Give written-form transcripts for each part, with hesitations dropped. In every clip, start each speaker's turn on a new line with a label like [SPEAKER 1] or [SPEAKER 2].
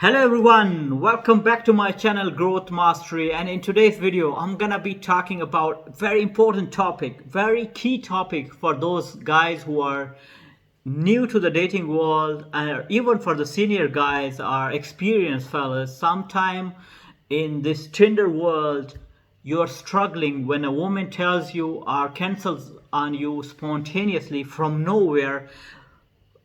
[SPEAKER 1] Hello everyone, welcome back to my channel Growth Mastery, and in today's video I'm gonna be talking about very important topic, very key topic for those guys who are new to the dating world, and even for the senior guys or experienced fellas. Sometime in this Tinder world you're struggling when a woman tells you or cancels on you spontaneously from nowhere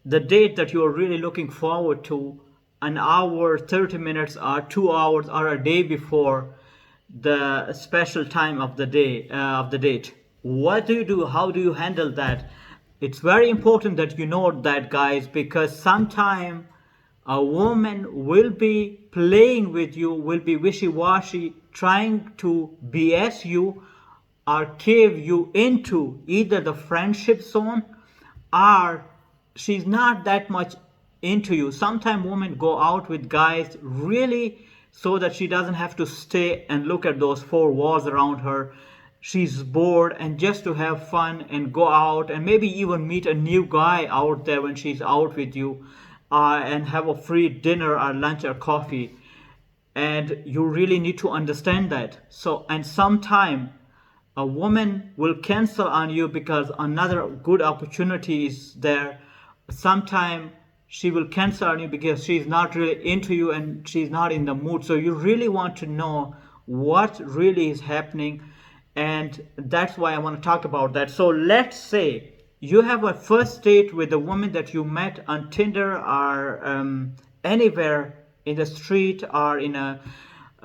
[SPEAKER 1] the date that you're really looking forward to an hour, 30 minutes, or 2 hours, or a day before the special time of the day of the date. What do you do? How do you handle that? It's very important that you know that, guys, because sometime a woman will be playing with you, will be wishy-washy, trying to BS you or cave you into either the friendship zone, or she's not that much into you. Sometimes women go out with guys really so that she doesn't have to stay and look at those four walls around her. She's bored, and just to have fun and go out and maybe even meet a new guy out there when she's out with you, and have a free dinner or lunch or coffee. And you really need to understand that. So, and sometime a woman will cancel on you because another good opportunity is there. Sometime she will cancel on you because she's not really into you and she's not in the mood. So you really want to know what really is happening, and that's why I want to talk about that. So let's say you have a first date with a woman that you met on Tinder or anywhere in the street or in a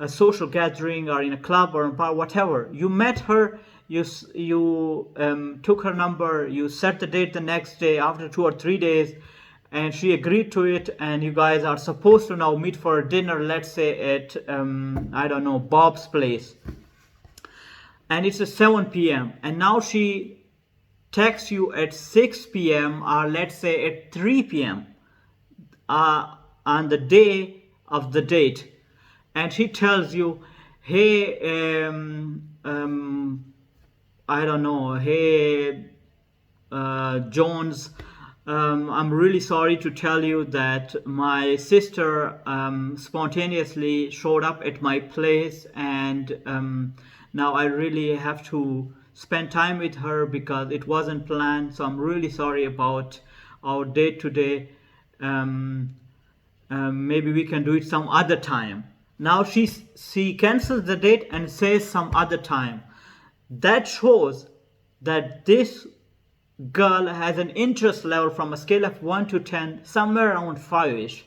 [SPEAKER 1] social gathering or in a club or a bar, whatever. You met her, you took her number, you set the date the next day after 2 or 3 days, and she agreed to it, and you guys are supposed to now meet for a dinner, let's say at I don't know, Bob's place, and it's at 7 p.m. and now she texts you at 6 p.m. or let's say at 3 p.m. On the day of the date, and she tells you, hey, I don't know, hey, Jones, I'm really sorry to tell you that my sister spontaneously showed up at my place, and now I really have to spend time with her because it wasn't planned. So I'm really sorry about our date today. Maybe we can do it some other time. Now she cancels the date and says some other time. That shows that this girl has an interest level from a scale of 1 to 10, somewhere around 5ish.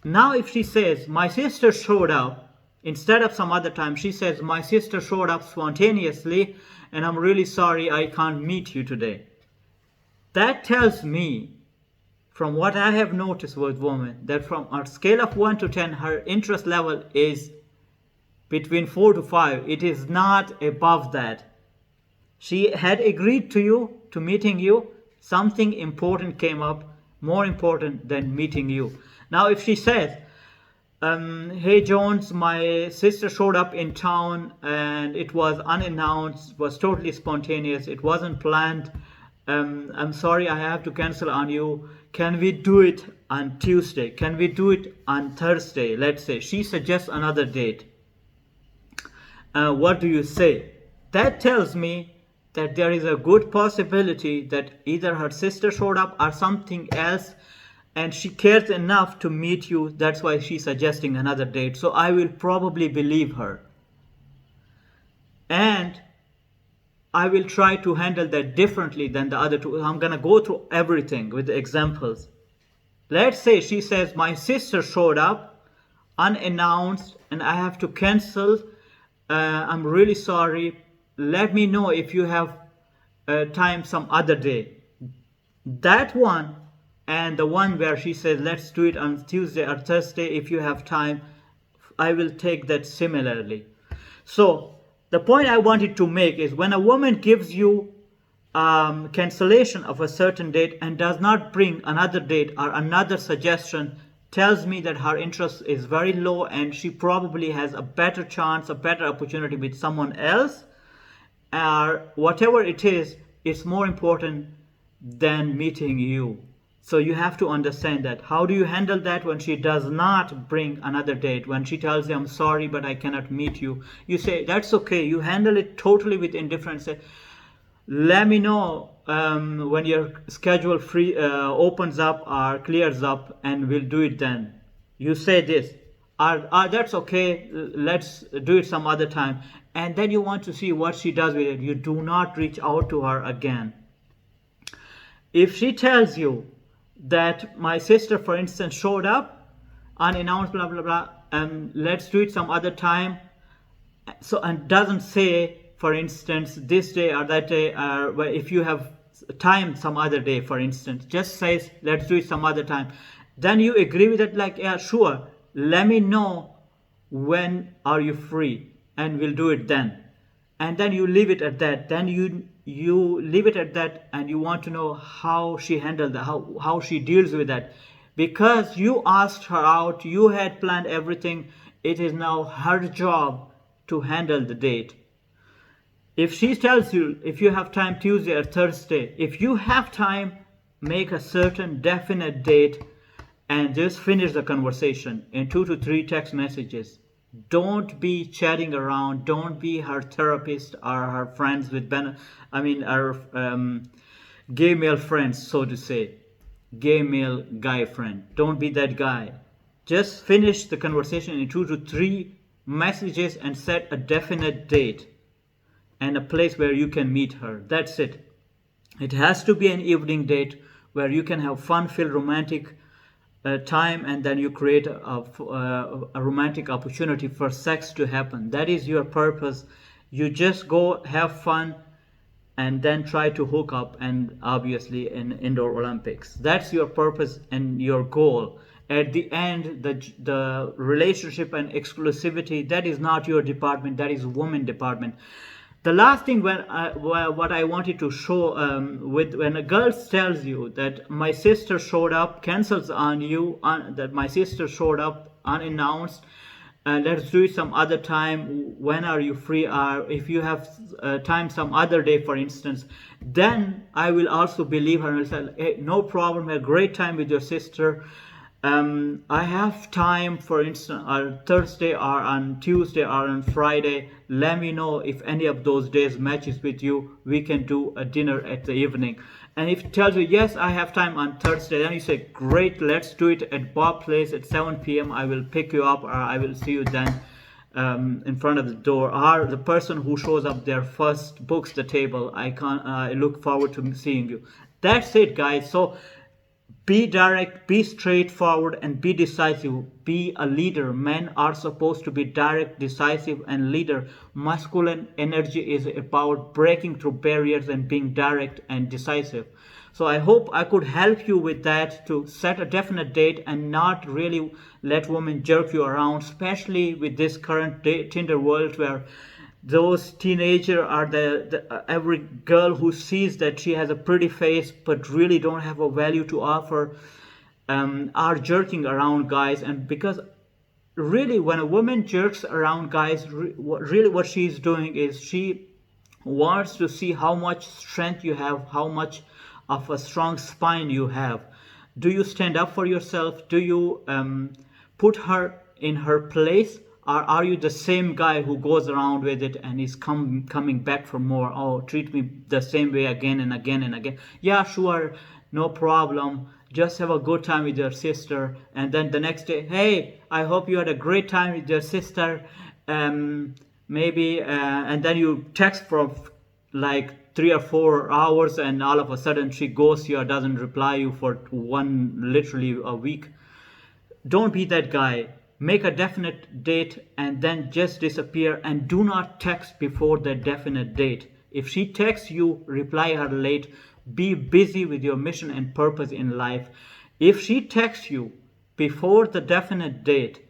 [SPEAKER 1] Now if she says my sister showed up, instead of some other time, she says my sister showed up spontaneously and I'm really sorry I can't meet you today. That tells me, from what I have noticed with women, that from a scale of 1 to 10, her interest level is between 4 to 5. It is not above that. She had agreed to meeting you. Something important came up, more important than meeting you. Now if she says, hey Jones, my sister showed up in town and it was unannounced, was totally spontaneous, it wasn't planned. I'm sorry, I have to cancel on you. Can we do it on Tuesday? Can we do it on Thursday? Let's say she suggests another date. What do you say? That tells me that there is a good possibility that either her sister showed up or something else, and she cares enough to meet you. That's why she's suggesting another date. So I will probably believe her, and I will try to handle that differently than the other two. I'm gonna go through everything with the examples. Let's say she says my sister showed up unannounced and I have to cancel. I'm really sorry. Let me know if you have time some other day. That one, and the one where she says let's do it on Tuesday or Thursday if you have time, I will take that similarly. So the point I wanted to make is, when a woman gives you cancellation of a certain date and does not bring another date or another suggestion, tells me that her interest is very low and she probably has a better chance, a better opportunity with someone else, or whatever it is, it's more important than meeting you. So you have to understand that. How do you handle that when she does not bring another date? When she tells you, I'm sorry, but I cannot meet you. You say, that's okay. You handle it totally with indifference. Say, let me know when your schedule free opens up or clears up, and we'll do it then. You say this, that's okay, let's do it some other time. And then you want to see what she does with it. You do not reach out to her again. If she tells you that my sister, for instance, showed up unannounced, blah, blah, blah, let's do it some other time. So, and doesn't say, for instance, this day or that day, if you have time some other day, for instance, just says, let's do it some other time. Then you agree with it, like, yeah, sure, let me know when are you free and we'll do it then. And then you leave it at that. Then you leave it at that, and you want to know how she handled that, how she deals with that. Because you asked her out, you had planned everything, it is now her job to handle the date. If she tells you, if you have time Tuesday or Thursday, if you have time, make a certain definite date and just finish the conversation in 2 to 3 text messages. Don't be chatting around. Don't be her therapist or her friends with her gay male friends, so to say. Gay male guy friend. Don't be that guy. Just finish the conversation in 2 to 3 messages and set a definite date and a place where you can meet her. That's it. It has to be an evening date where you can have fun-filled romantic time, and then you create a romantic opportunity for sex to happen. That is your purpose. You just go have fun and then try to hook up, and obviously in indoor Olympics. That's your purpose and your goal. At the end, the relationship and exclusivity, that is not your department, that is woman department. The last thing what I wanted to show, when a girl tells you that my sister showed up, cancels on you, that my sister showed up unannounced, let's do it some other time, when are you free, or if you have time some other day, for instance, then I will also believe her and say, hey, no problem, a great time with your sister. I have time, for instance, on Thursday or on Tuesday or on Friday. Let me know if any of those days matches with you. We can do a dinner at the evening. And if it tells you, yes, I have time on Thursday, then you say, great, let's do it at Bob Place at 7 p.m. I will pick you up, or I will see you then in front of the door. Or the person who shows up there first books the table. I look forward to seeing you. That's it, guys. So be direct, be straightforward, and be decisive. Be a leader. Men are supposed to be direct, decisive, and leader. Masculine energy is about breaking through barriers and being direct and decisive. So I hope I could help you with that, to set a definite date and not really let women jerk you around, especially with this current Tinder world where those teenagers are every girl who sees that she has a pretty face but really don't have a value to offer, are jerking around guys. And because really when a woman jerks around guys, really what she's doing is she wants to see how much strength you have, how much of a strong spine you have. Do you stand up for yourself? Do you put her in her place? Or are you the same guy who goes around with it and is coming back for more? Oh, treat me the same way again and again and again. Yeah, sure, no problem. Just have a good time with your sister. And then the next day, hey, I hope you had a great time with your sister. Maybe, and then you text for like 3 or 4 hours, and all of a sudden she ghosts you or doesn't reply you for literally a week. Don't be that guy. Make a definite date and then just disappear, and do not text before that definite date. If she texts you, reply her late. Be busy with your mission and purpose in life. If she texts you before the definite date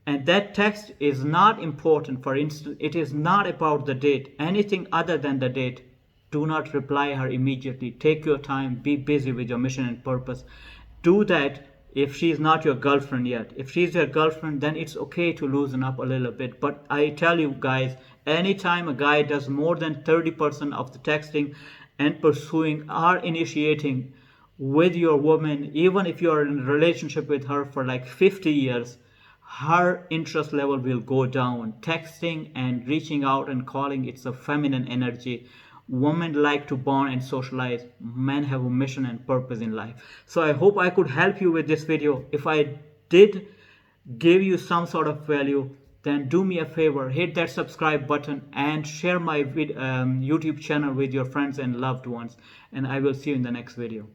[SPEAKER 1] and that text is not important, for instance, it is not about the date, anything other than the date, do not reply her immediately. Take your time, be busy with your mission and purpose. Do that. If she's not your girlfriend yet. If she's your girlfriend, then it's okay to loosen up a little bit. But I tell you guys, anytime a guy does more than 30% of the texting and pursuing or initiating with your woman, even if you're in a relationship with her for like 50 years, her interest level will go down. Texting and reaching out and calling, it's a feminine energy. Women like to bond and socialize. Men have a mission and purpose in life. So I hope I could help you with this video. If I did give you some sort of value, then do me a favor, hit that subscribe button and share my YouTube channel with your friends and loved ones. And I will see you in the next video.